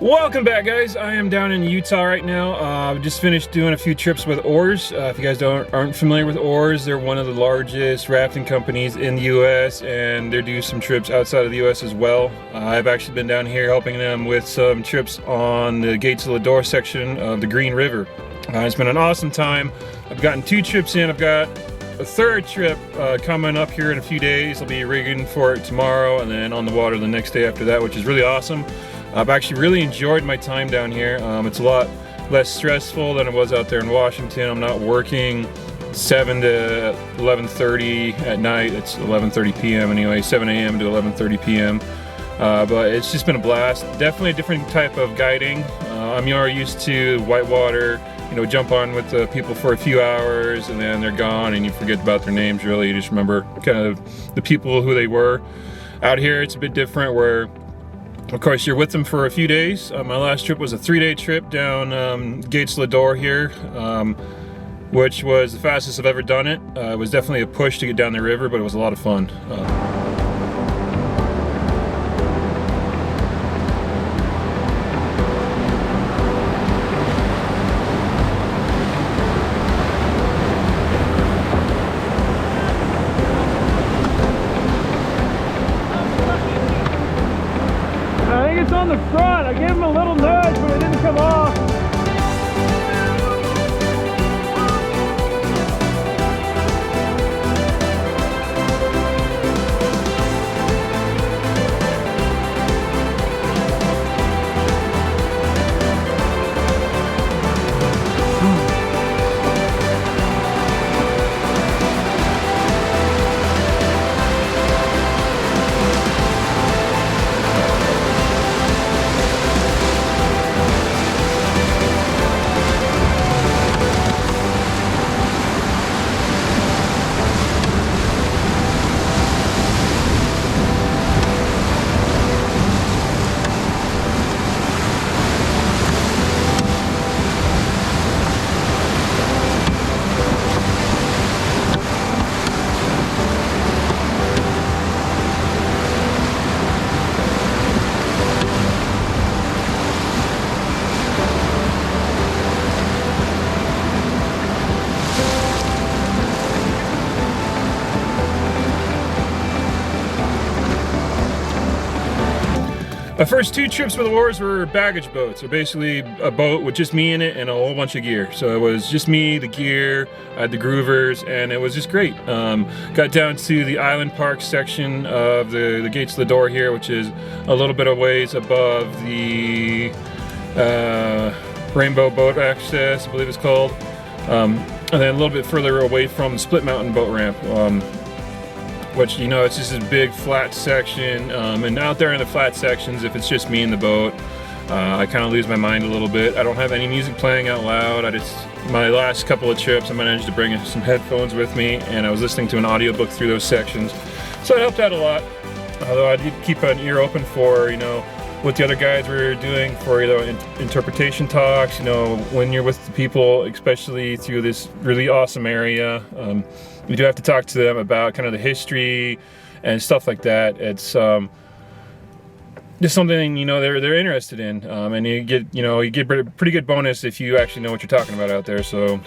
Welcome back, guys. I am down in Utah right now. Just finished doing a few trips with OARS. If you guys aren't familiar with OARS, they're one of the largest rafting companies in the US, and they do some trips outside of the US as well. I've actually been down here helping them with some trips on the Gates of Lador section of the Green River. It's been an awesome time. I've gotten 2 trips in. I've got a 3rd trip coming up here in a few days. I'll be rigging for it tomorrow and then on the water the next day after that, which is really awesome. I've actually really enjoyed my time down here. It's a lot less stressful than it was out there in Washington. I'm not working 7 to 11:30 at night. It's 11:30 p.m. anyway, 7 a.m. to 11:30 p.m. But it's just been a blast. Definitely a different type of guiding. I'm more used to whitewater, you know, jump on with the people for a few hours and then they're gone and you forget about their names really. You just remember kind of the people who they were. Out here it's a bit different where of course you're with them for a few days. My last trip was a 3-day trip down Gates Lador here, which was the fastest I've ever done it. It was definitely a push to get down the river, but it was a lot of fun. I think it's on the front. I gave him a little nudge, but it didn't come off. My first 2 trips with OARS were baggage boats. They're basically a boat with just me in it and a whole bunch of gear. So it was just me, the gear, I had the groovers, and it was just great. Got down to the Island Park section of the Gates Lador here, which is a little bit of ways above the Rainbow Boat Access, I believe it's called. And then a little bit further away from the Split Mountain boat ramp. Which, you know, it's just a big flat section, and out there in the flat sections, if it's just me in the boat, I kind of lose my mind a little bit. I don't have any music playing out loud. My last couple of trips, I managed to bring some headphones with me, and I was listening to an audiobook through those sections, so it helped out a lot. Although I did keep an ear open for, you know, what the other guys were doing for, you know, interpretation talks, you know, when you're with the people, especially through this really awesome area. You do have to talk to them about kind of the history and stuff like that. It's just something, you know, they're interested in, and you get a pretty good bonus if you actually know what you're talking about out there. So,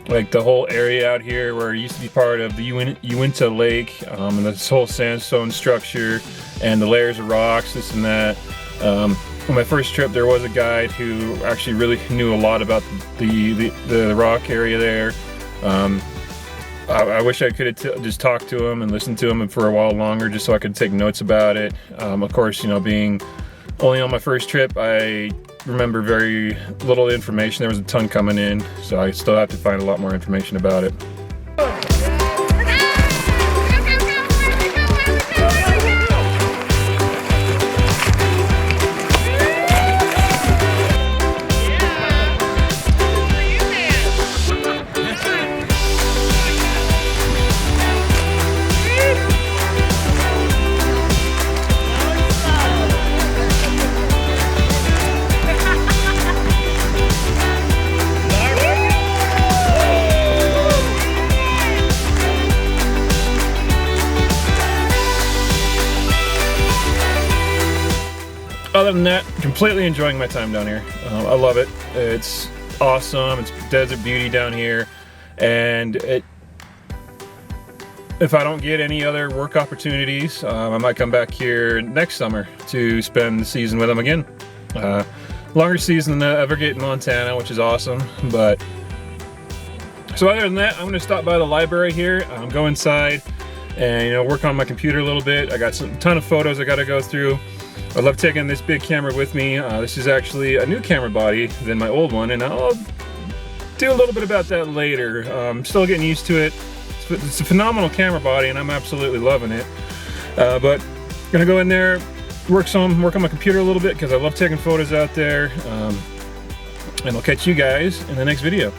like the whole area out here where it used to be part of the Uinta Lake, and this whole sandstone structure and the layers of rocks, this and that. On my first trip, there was a guide who actually really knew a lot about the rock area there. I wish I could have just talked to him and listened to him for a while longer just so I could take notes about it. Of course, you know, being only on my first trip, I remember very little information. There was a ton coming in, so I still have to find a lot more information about it. other than that, completely enjoying my time down here. I love it. It's awesome. It's desert beauty down here, and if I don't get any other work opportunities, I might come back here next summer to spend the season with them again. Longer season than I ever get in Montana, which is awesome. But so other than that, I'm gonna stop by the library here, go inside and work on my computer a little bit. I got a ton of photos I gotta go through. I love taking this big camera with me. This is actually a new camera body than my old one, and I'll do a little bit about that later. I'm still getting used to it. It's a phenomenal camera body, and I'm absolutely loving it. But gonna go in there, work on my computer a little bit because I love taking photos out there. And I'll catch you guys in the next video.